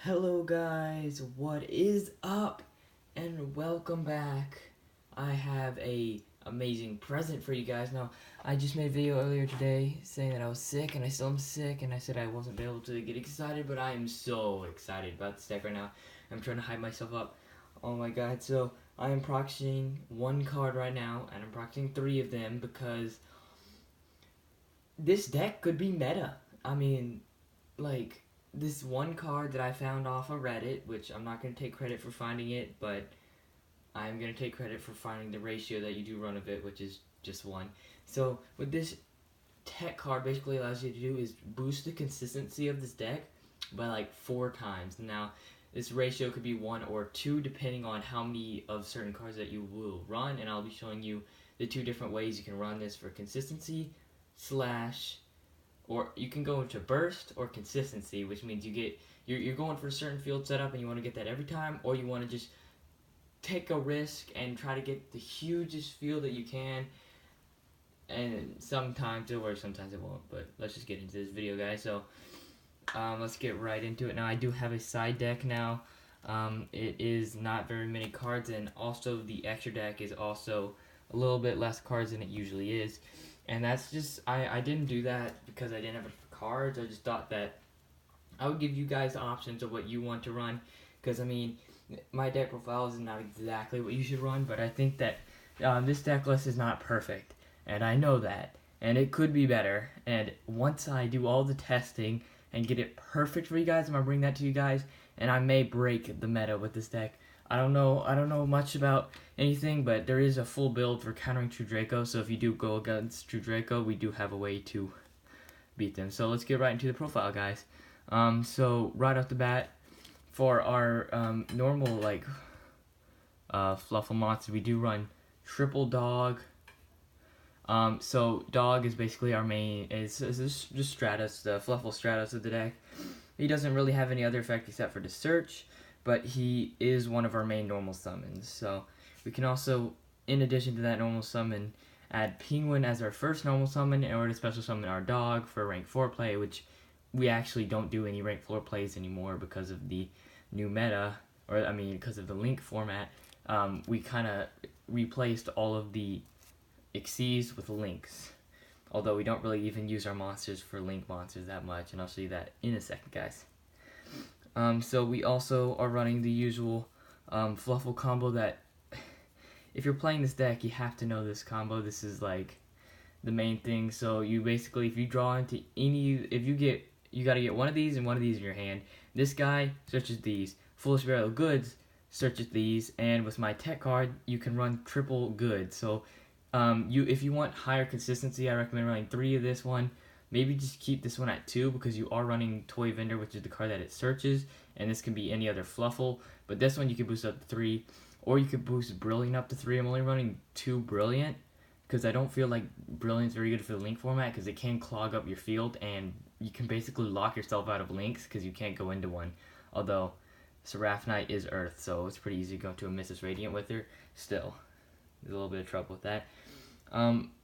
Hello guys, what is up? And welcome back. I have a amazing present for you guys. Now, I just made a video earlier today saying that I was sick and I still am sick and I said I wasn't able to get excited, but I am so excited about this deck right now. I'm trying to hype myself up. Oh my god, so I am proxying one card right now and I'm proxying 3 of them because this deck could be meta. I mean, like, this one card that I found off of Reddit, which I'm not going to take credit for finding it, but I'm going to take credit for finding the ratio that you do run of it, which is just 1. So, what this tech card basically allows you to do is boost the consistency of this deck by like 4 times. Now, this ratio could be 1 or 2 depending on how many of certain cards that you will run, and I'll be showing you the 2 different ways you can run this for consistency slash, or you can go into burst or consistency, which means you're going for a certain field setup and you want to get that every time, or you want to just take a risk and try to get the hugest field that you can, and sometimes it'll work, sometimes it won't. But let's just get into this video, guys. So let's get right into it. Now, I do have a side deck now. It is not very many cards, and also the extra deck is also a little bit less cards than it usually is. And that's just, I didn't do that because I didn't have enough cards. I just thought that I would give you guys options of what you want to run. Because, I mean, my deck profile is not exactly what you should run, but I think that this deck list is not perfect. And I know that. And it could be better. And once I do all the testing and get it perfect for you guys, I'm going to bring that to you guys. And I may break the meta with this deck. I don't know much about anything, but there is a full build for countering True Draco, so if you do go against True Draco, we do have a way to beat them. So let's get right into the profile, guys. So right off the bat, for our normal, like, Fluffal monsters, we do run triple dog. So dog is basically our main, is just Stratos, the Fluffal Stratos of the deck. He doesn't really have any other effect except for the search, but he is one of our main normal summons. So we can also, in addition to that normal summon, add Penguin as our first normal summon in order to special summon our dog for rank 4 play, which we actually don't do any rank 4 plays anymore because of the new meta, or I mean because of the Link format. We kind of replaced all of the Xyzs with Links, although we don't really even use our monsters for Link monsters that much, and I'll show you that in a second, guys. So we also are running the usual Fluffal combo that, if you're playing this deck, you have to know this combo. This is like the main thing. So you basically, if you draw into any, you gotta get one of these and one of these in your hand. This guy searches these. Foolish Burial of Goods searches these, and with my tech card, you can run triple good. So if you want higher consistency, I recommend running 3 of this one. Maybe just keep this one at 2 because you are running Toy Vendor, which is the card that it searches, and this can be any other Fluffal. But this one you can boost up to 3, or you could boost Brilliant up to 3. I'm only running 2 Brilliant because I don't feel like Brilliant's very good for the Link format because it can clog up your field, and you can basically lock yourself out of Links because you can't go into one. Although Seraphite is Earth, so it's pretty easy to go to a Mrs. Radiant with her. Still, there's a little bit of trouble with that.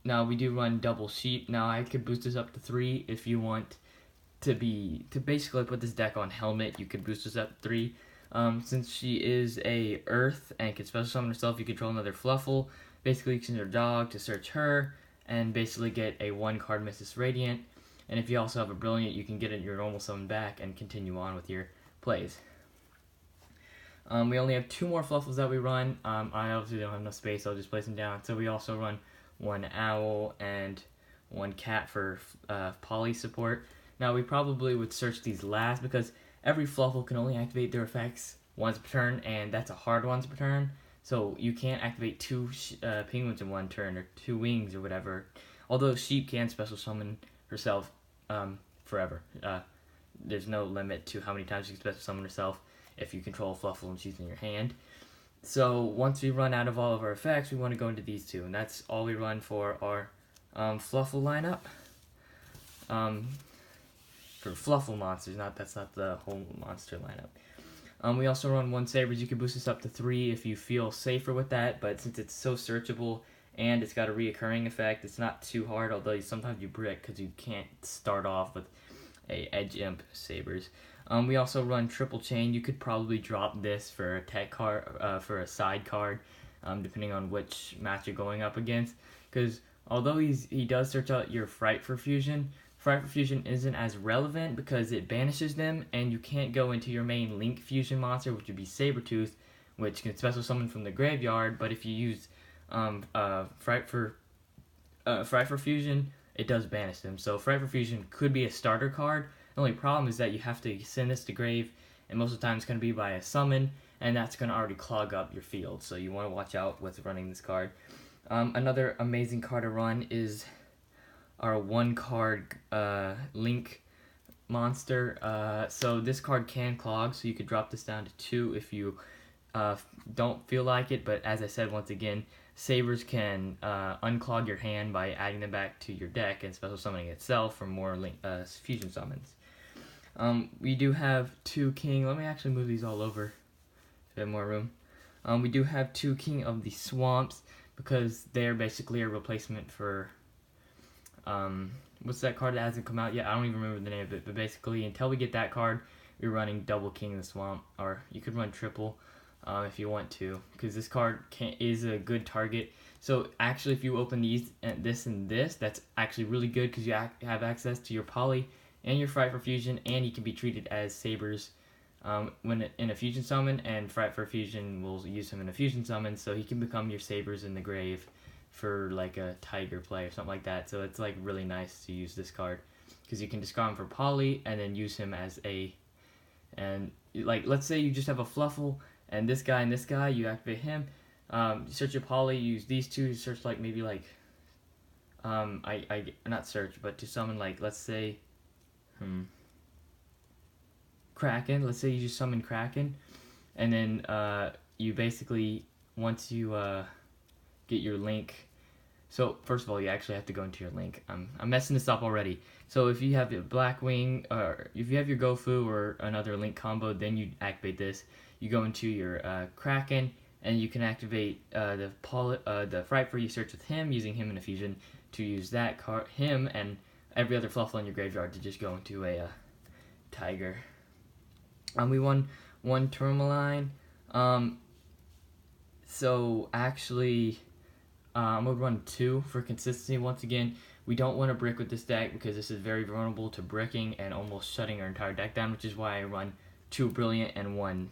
Now we do run double sheep. Now I could boost this up to 3 if you want to basically put this deck on helmet. You could boost this up to 3. Since she is a Earth and can special summon herself, you control another Fluffal. Basically, you can use your dog to search her and basically get a 1-card Mrs. Radiant. And if you also have a Brilliant, you can get your normal summon back and continue on with your plays. We only have 2 more Fluffals that we run. I obviously don't have enough space, so I'll just place them down. So we also run 1 owl and 1 cat for poly support. Now we probably would search these last because every Fluffal can only activate their effects once per turn, and that's a hard once per turn. So you can't activate 2 penguins in 1 turn, or 2 wings, or whatever. Although sheep can special summon herself forever. There's no limit to how many times you can special summon herself if you control a Fluffal and she's in your hand. So once we run out of all of our effects, we want to go into these 2, and that's all we run for our Fluffal lineup. For Fluffal monsters, that's not the whole monster lineup. We also run 1 Sabers. You can boost this up to 3 if you feel safer with that, but since it's so searchable and it's got a reoccurring effect, it's not too hard, although sometimes you brick because you can't start off with a Edge Imp Sabers. We also run triple chain. You could probably drop this for a tech card, for a side card, depending on which match you're going up against. Because although he does search out your Fright for Fusion isn't as relevant because it banishes them, and you can't go into your main Link Fusion monster, which would be Sabretooth, which can special summon from the graveyard. But if you use Fright for Fusion, it does banish them. So Fright for Fusion could be a starter card. The only problem is that you have to send this to grave, and most of the time it's going to be by a summon, and that's going to already clog up your field. So you want to watch out with running this card. Another amazing card to run is our 1-card Link monster. So this card can clog, so you could drop this down to 2 if you don't feel like it. But as I said, once again, Sabers can unclog your hand by adding them back to your deck and special summoning itself for more fusion summons. We do have 2 King. Let me actually move these all over so we have more room. We do have 2 King of the Swamps because they're basically a replacement for what's that card that hasn't come out yet? I don't even remember the name of it, but basically until we get that card, we're running double King of the Swamp, or you could run triple if you want to, because this card is a good target. So actually, if you open these and this, that's actually really good because you have access to your Poly and your Fright for Fusion, and you can be treated as Sabers when in a fusion summon, and Fright for Fusion will use him in a fusion summon, so he can become your Sabers in the grave for like a Tiger play or something like that. So it's like really nice to use this card because you can discard him for Poly and then use him as and like let's say you just have a Fluffle and this guy, you activate him, you search your Poly, use these two, search like maybe like I not search, but to summon like let's say Kraken. Let's say you just summon Kraken, and then you basically, once you get your Link. So first of all, you actually have to go into your Link. I'm messing this up already. So if you have a Blackwing, or if you have your Gofu or another Link combo, then you activate this. You go into your Kraken, and you can activate the Fright for you search with him, using him in a fusion to use that card, him, and every other Fluffle in your graveyard to just go into a Tiger. We won 1 Tourmaline. So actually, I'm going to run 2 for consistency. Once again, we don't want to brick with this deck because this is very vulnerable to bricking and almost shutting our entire deck down, which is why I run 2 Brilliant and 1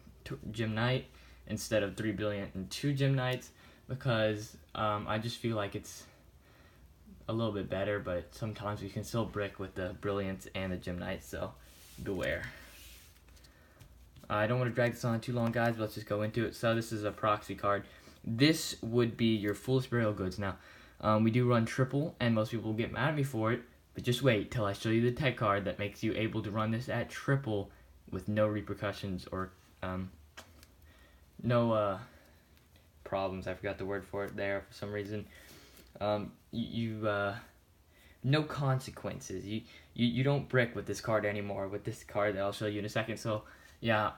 Gem Knight instead of 3 Brilliant and 2 Gem Knights, because I just feel like it's a little bit better, but sometimes we can still brick with the Brilliants and the Gem Knights, so beware. I don't want to drag this on too long, guys, but let's just go into it. So this is a proxy card. This would be your Foolish Burial Goods. Now, we do run triple, and most people will get mad at me for it, but just wait till I show you the tech card that makes you able to run this at triple with no repercussions or no problems. I forgot the word for it there for some reason. No consequences. You don't brick with this card anymore, with this card that I'll show you in a second. So yeah,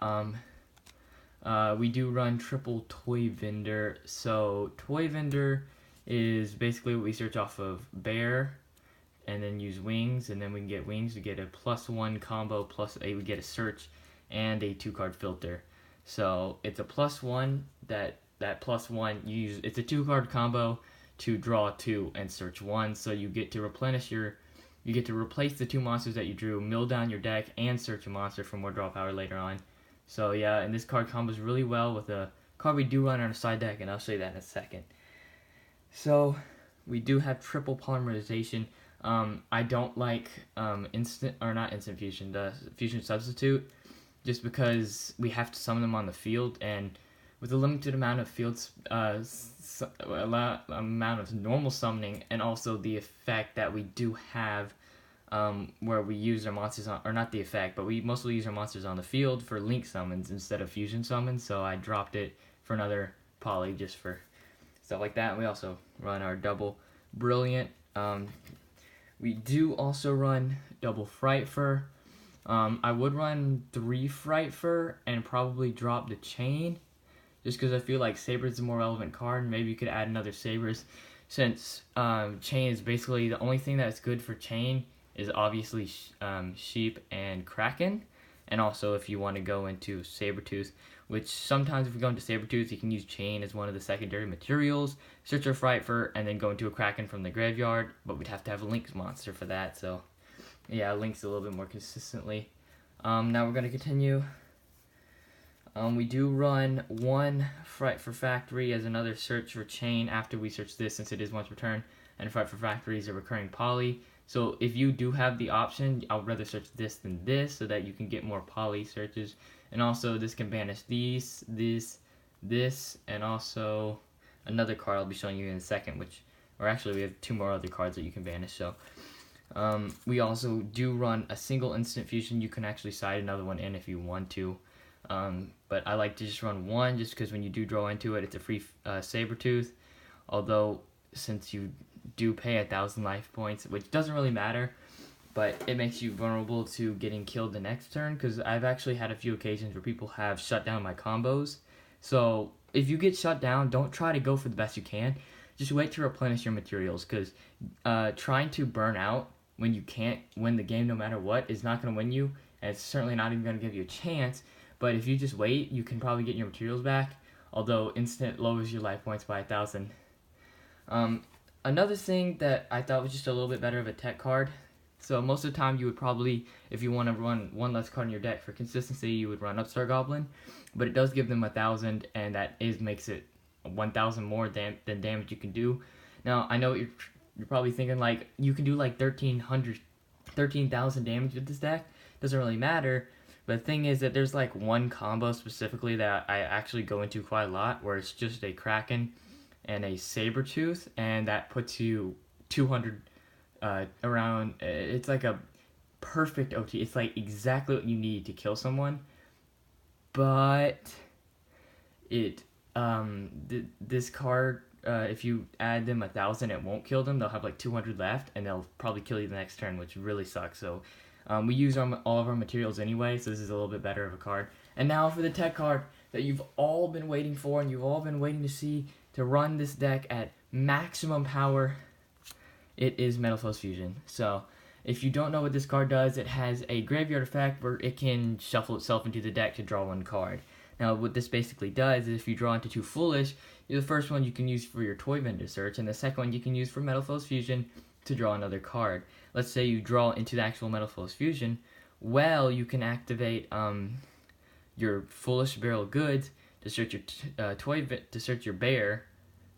we do run triple Toy Vendor. So Toy Vendor is basically what we search off of Bear, and then use Wings, and then we can get Wings to get a +1 combo, +8 we get a search, and a 2-card filter. So it's a +1, that +1 you use, it's a 2-card combo to draw 2 and search 1, so you get to replenish you get to replace the 2 monsters that you drew, mill down your deck, and search a monster for more draw power later on. So yeah, and this card combos really well with a card we do run on our side deck, and I'll show you that in a second. So we do have triple polymerization. I don't like not instant fusion, the fusion substitute, just because we have to summon them on the field, and with a limited amount of amount of normal summoning, and also the effect that we do have, where we use our monsters on, or not the effect, but we mostly use our monsters on the field for Link summons instead of fusion summons. So I dropped it for another Poly just for stuff like that. And we also run our double Brilliant. We do also run double Fright Fur. I would run 3 Fright Fur and probably drop the Chain, just because I feel like Sabers is a more relevant card. Maybe you could add another Sabers, since Chain is basically the only thing that's good for Chain is obviously Sheep and Kraken, And also if you want to go into Sabretooth, which sometimes if you go into Sabretooth, you can use Chain as one of the secondary materials, search for Frightfur, and then go into a Kraken from the graveyard, but we'd have to have a Link's monster for that, so yeah, Link's a little bit more consistently. Now we're going to continue. We do run one Frightfur Factory as another search for Chain after we search this, since it is once per turn, and Frightfur Factory is a recurring poly. So if you do have the option, I'll rather search this than this so that you can get more poly searches. And also this can banish these, this, and also another card I'll be showing you in a second, or actually we have 2 more other cards that you can banish. So we also do run a single instant fusion. You can actually side another one in if you want to. But I like to just run one just because when you do draw into it, it's a free Sabretooth. Although, since you do pay 1,000 life points, which doesn't really matter, but it makes you vulnerable to getting killed the next turn, because I've actually had a few occasions where people have shut down my combos. So if you get shut down, don't try to go for the best you can. Just wait to replenish your materials, because trying to burn out when you can't win the game no matter what is not going to win you, and it's certainly not even going to give you a chance. But if you just wait, you can probably get your materials back, although instant lowers your life points by 1,000. Another thing that I thought was just a little bit better of a tech card. So most of the time you would probably, if you want to run one less card in your deck for consistency, you would run Upstart Goblin. But it does give them 1,000, and that makes it 1,000 more than damage you can do. Now, I know you're probably thinking, like, you can do like 13,000 damage with this deck. Doesn't really matter. But the thing is that there's like one combo specifically that I actually go into quite a lot, where it's just a Kraken and a Sabretooth, and that puts you 200 around. It's like a perfect OT. It's like exactly what you need to kill someone. But this card, if you add them 1,000, it won't kill them. They'll have like 200 left, and they'll probably kill you the next turn, which really sucks. So we use all of our materials anyway, so this is a little bit better of a card. And now for the tech card that you've all been waiting for, and you've all been waiting to see to run this deck at maximum power. It is Metalfoes Fusion. So if you don't know what this card does, it has a graveyard effect where it can shuffle itself into the deck to draw one card. Now what this basically does is if you draw into 2 Foolish, the first one you can use for your Toy Vendor search, and the second one you can use for Metalfoes Fusion to draw another card. Let's say you draw into the actual Metalfoes Fusion. Well, you can activate your Foolish Barrel of Goods to search your search your bear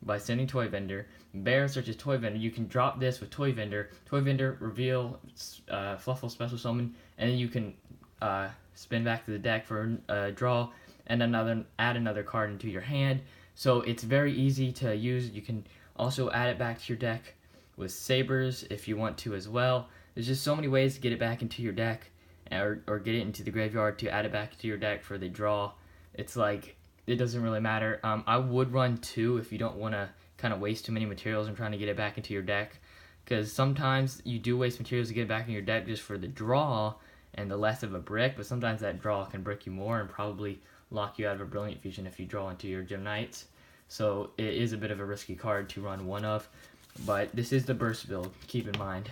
by sending Toy Vendor. Bear searches Toy Vendor. You can drop this with Toy Vendor. Toy Vendor, reveal, Fluffal special summon, and then you can spin back to the deck for a draw and add another card into your hand. So it's very easy to use. You can also add it back to your deck with Sabers if you want to as well. There's just so many ways to get it back into your deck, or get it into the graveyard to add it back to your deck for the draw. It's like, it doesn't really matter. I would run 2 if you don't want to kind of waste too many materials and trying to get it back into your deck, because sometimes you do waste materials to get it back in your deck just for the draw and the less of a brick, but sometimes that draw can brick you more and probably lock you out of a Brilliant Fusion if you draw into your Gem Knights. So it is a bit of a risky card to run one of, but this is the burst build, keep in mind.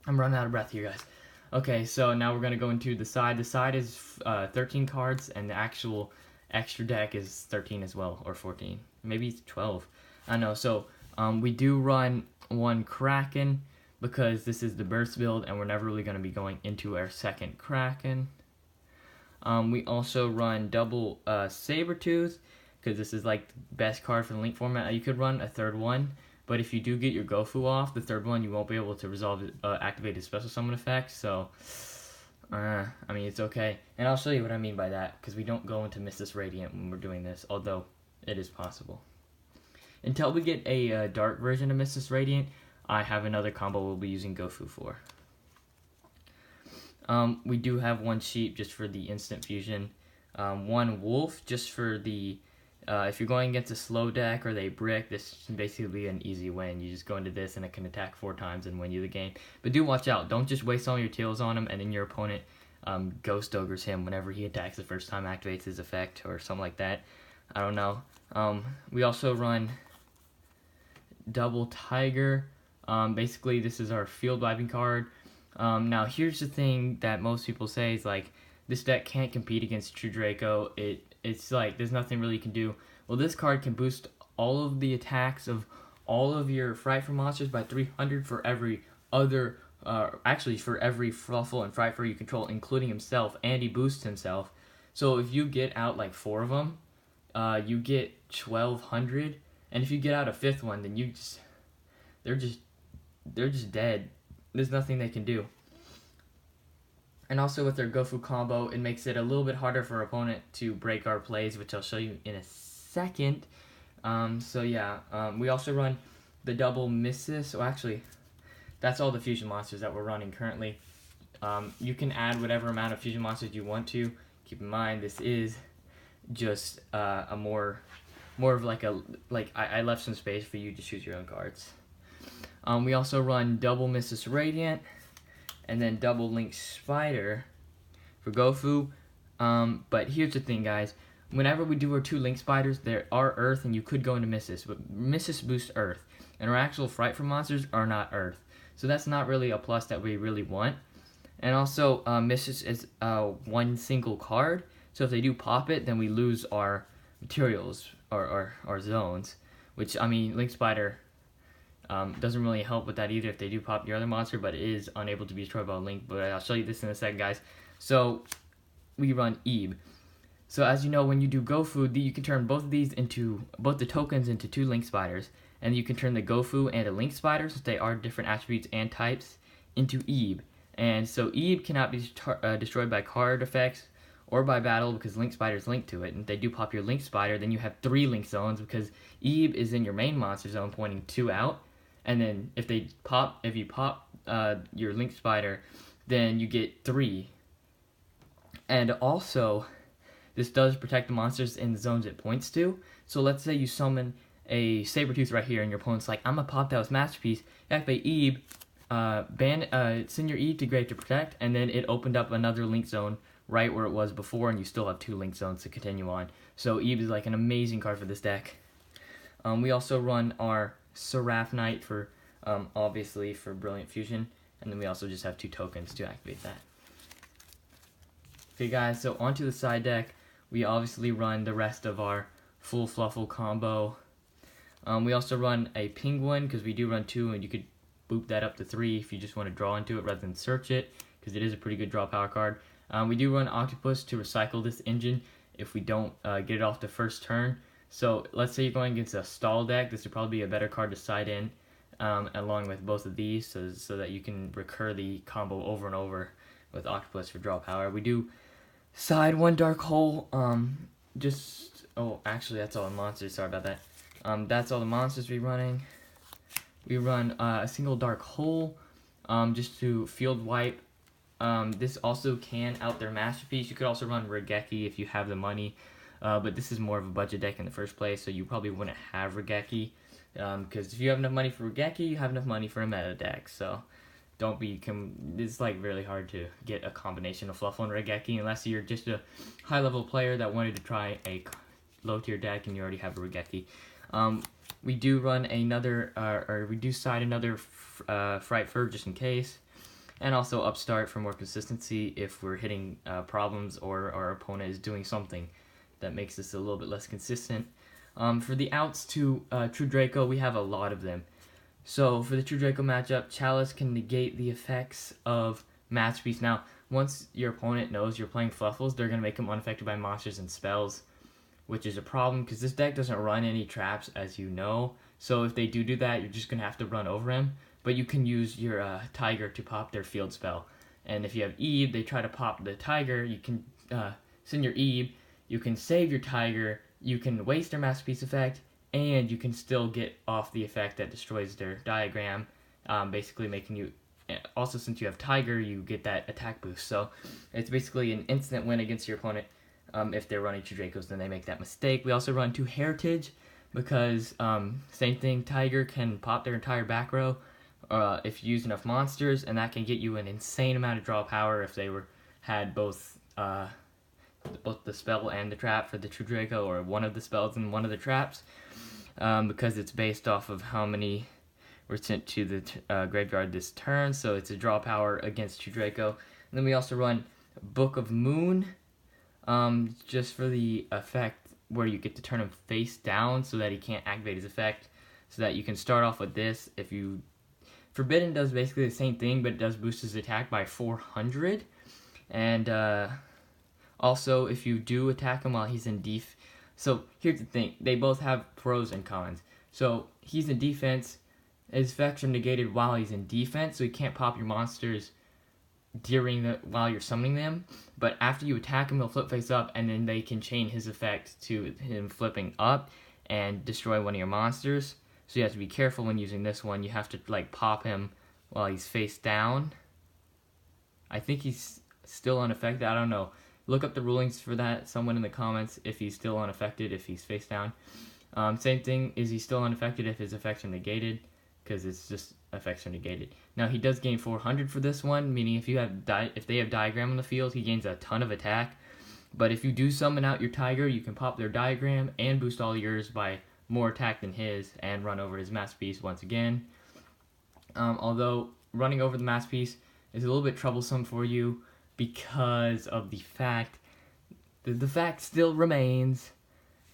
I'm running out of breath here, guys. Okay, so now we're going to go into the side. The side is 13 cards, and the actual extra deck is 13 as well, or 14. Maybe 12. I don't know. So we do run one Kraken because this is the burst build, and we're never really going to be going into our second Kraken. We also run double Sabretooth because this is like the best card for the Link format. You could run a third one, but if you do get your Gofu off, the third one, you won't be able to activate his special summon effect, so I mean, it's okay. And I'll show you what I mean by that, because we don't go into Mystis Radiant when we're doing this, although it is possible. Until we get a dark version of Mystis Radiant, I have another combo we'll be using Gofu for. We do have one sheep just for the instant fusion, one wolf just for the if you're going against a slow deck or they brick, this is basically an easy win. You just go into this and it can attack 4 times and win you the game. But do watch out. Don't just waste all your tails on him and then your opponent Ghost Ogres him whenever he attacks the first time, activates his effect or something like that. I don't know. We also run double Tiger. Basically, this is our field vibing card. Now, here's the thing that most people say is like, this deck can't compete against True Draco. It's like there's nothing really you can do. Well, this card can boost all of the attacks of all of your Frightful monsters by 300 for every other, actually for every Fluffal and Frightful you control, including himself, and he boosts himself. So if you get out like 4 of them, you get 1,200, and if you get out a 5th one, then they're just dead. There's nothing they can do. And also with their GoFu combo, it makes it a little bit harder for our opponent to break our plays, which I'll show you in a second. So yeah, we also run the double misses. Well, actually, that's all the fusion monsters that we're running currently. You can add whatever amount of fusion monsters you want to. Keep in mind, this is just a more of like I left some space for you to choose your own cards. We also run double Mrs. Radiant, and then double Link Spider for GoFu. But here's the thing, guys. Whenever we do our 2 Link Spiders, there are Earth, and you could go into Missus, but Missus boosts Earth, and our actual Frightful monsters are not Earth. So that's not really a plus that we really want. And also, Missus is one single card, so if they do pop it, then we lose our materials, or our zones, which, I mean, Link Spider doesn't really help with that either if they do pop your other monster, but it is unable to be destroyed by Link. But I'll show you this in a second, guys. So we run Ebe. So as you know, when you do GoFu, you can turn both the tokens into 2 Link Spiders, and you can turn the GoFu and a Link Spider, since they are different attributes and types, into Ebe. And so Ebe cannot be destroyed by card effects or by battle because Link Spider is linked to it. And if they do pop your Link Spider, then you have 3 Link Zones because Ebe is in your main monster zone pointing 2 out. And then if you pop your Link Spider, then you get 3. And also, this does protect the monsters in the zones it points to. So let's say you summon a Sabretooth right here, and your opponent's like, I'm gonna pop that with Masterpiece. You activate Ebe, send your Ebe to Grave to protect, and then it opened up another Link Zone right where it was before, and you still have 2 Link Zones to continue on. So Ebe is like an amazing card for this deck. We also run our Seraph Knight for, obviously, for Brilliant Fusion, and then we also just have 2 tokens to activate that. Okay, guys, so onto the side deck. We obviously run the rest of our full Fluffal combo. We also run a Penguin, because we do run 2, and you could boop that up to 3 if you just want to draw into it rather than search it, because it is a pretty good draw power card. We do run Octopus to recycle this engine if we don't get it off the first turn. So let's say you're going against a stall deck, this would probably be a better card to side in, along with both of these, so that you can recur the combo over and over with Octopus for draw power. We do side 1 Dark Hole, actually that's all the monsters, sorry about that. That's all the monsters we're running. We run a single Dark Hole, just to field wipe. This also can out their Masterpiece. You could also run Regeki if you have the money, but this is more of a budget deck in the first place, so you probably wouldn't have Regeki, because if you have enough money for Regeki, you have enough money for a meta deck, so it's like really hard to get a combination of Fluffal and Regeki unless you're just a high level player that wanted to try a low tier deck and you already have a Regeki. We do run another, we do side another Frightfur just in case, and also Upstart for more consistency if we're hitting problems or our opponent is doing something that makes this a little bit less consistent. For the outs to True Draco, we have a lot of them. So for the True Draco matchup, Chalice can negate the effects of Masterpiece. Now, once your opponent knows you're playing Fluffals, they're going to make them unaffected by monsters and spells, which is a problem because this deck doesn't run any traps, as you know. So if they do that, you're just going to have to run over him. But you can use your Tiger to pop their field spell. And if you have Ebe, they try to pop the Tiger, you can send your Ebe, you can save your Tiger, you can waste their Masterpiece effect, and you can still get off the effect that destroys their diagram, basically making you, also since you have Tiger, you get that attack boost. So it's basically an instant win against your opponent. If they're running 2 Dracos, then they make that mistake. We also run 2 Heritage, because same thing, Tiger can pop their entire back row if you use enough monsters, and that can get you an insane amount of draw power if they had both the spell and the trap for the True Draco, or one of the spells and one of the traps, because it's based off of how many were sent to the graveyard this turn, so it's a draw power against True Draco. And then we also run Book of Moon, just for the effect where you get to turn him face down so that he can't activate his effect. So that you can start off with this. If you Forbidden does basically the same thing, but it does boost his attack by 400. And also, if you do attack him while he's in def, so here's the thing: they both have pros and cons. So he's in defense. His effects are negated while he's in defense, so he can't pop your monsters while you're summoning them. But after you attack him, they'll flip face up, and then they can chain his effect to him flipping up and destroy one of your monsters. So you have to be careful when using this one. You have to like pop him while he's face down. I think he's still unaffected. I don't know. Look up the rulings for that. Someone in the comments if he's still unaffected if he's face down. Same thing, is he still unaffected if his effects are negated? Because it's just effects are negated. Now he does gain 400 for this one, meaning if they have diagram on the field, he gains a ton of attack. But if you do summon out your tiger, you can pop their diagram and boost all yours by more attack than his and run over his masterpiece once again. Although running over the masterpiece is a little bit troublesome for you because of the fact still remains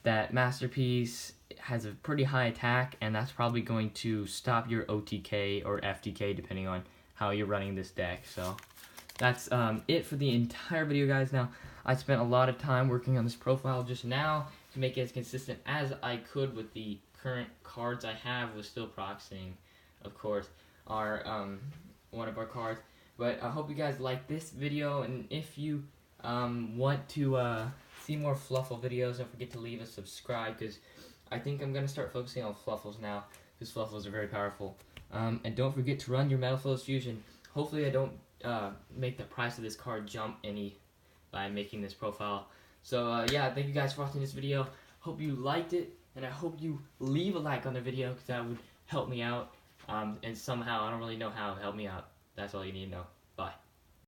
that masterpiece has a pretty high attack, and that's probably going to stop your OTK or FTK depending on how you're running this deck. So that's it for the entire video, guys. Now, I spent a lot of time working on this profile just now to make it as consistent as I could with the current cards I have, with still proxying, of course, our one of our cards. But I hope you guys like this video, and if you want to see more Fluffle videos, don't forget to leave a subscribe, because I think I'm going to start focusing on Fluffles now, because Fluffles are very powerful. And don't forget to run your Metal Flows Fusion. Hopefully I don't make the price of this card jump any by making this profile. So yeah, thank you guys for watching this video. Hope you liked it, and I hope you leave a like on the video, because that would help me out. And somehow, I don't really know how, help me out. That's all you need to know.